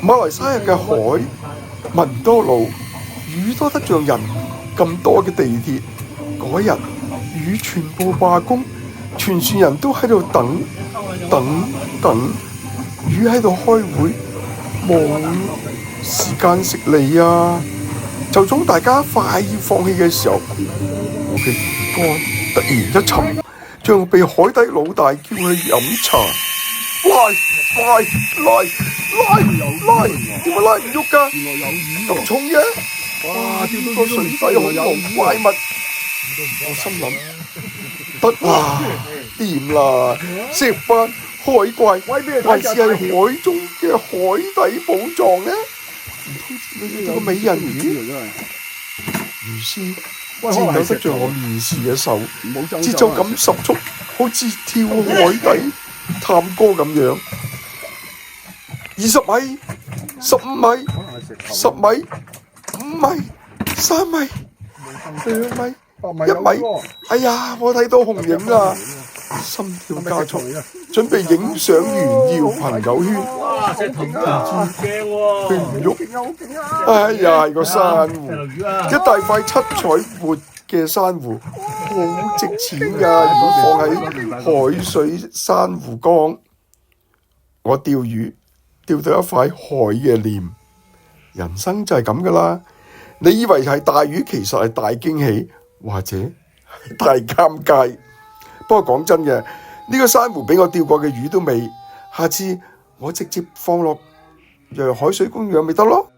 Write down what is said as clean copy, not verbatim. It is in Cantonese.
馬來西亞嘅海文多路魚多得像人咁多嘅地鐵。嗰日魚全部罷工，全船人都喺度等，魚喺度開會，冇時間食你啊！就當大家快要放棄嘅時候，我嘅魚竿突然一沉，像被海底老大叫去飲茶。拉，點解拉唔喐㗎？咁重嘅？哇！釣到個水底恐龍怪物，我心諗得啦，掂啦，食翻海怪，還是係海中嘅海底寶藏呢？唔通你要個美人魚？於是顫抖得像我面試嘅手，節奏感十足，好似跳海底探戈咁樣。20米、15米、10米、5米、3米、2米、1米，哎呀！我睇到紅影啦，心跳加速，準備影相炫耀朋友圈。佢唔喐，哎呀！係個珊瑚，一大塊七彩活嘅珊瑚，好值錢㗎！如果放喺海水珊瑚缸，我釣魚釣到一塊海嘅臉。人生就係咁㗎啦，你以為係大魚，其實係大驚喜，或者係大尷尬。不過講真嘅，呢個珊瑚比我釣過嘅魚都美，下次我直接放落海水公園咪得咯。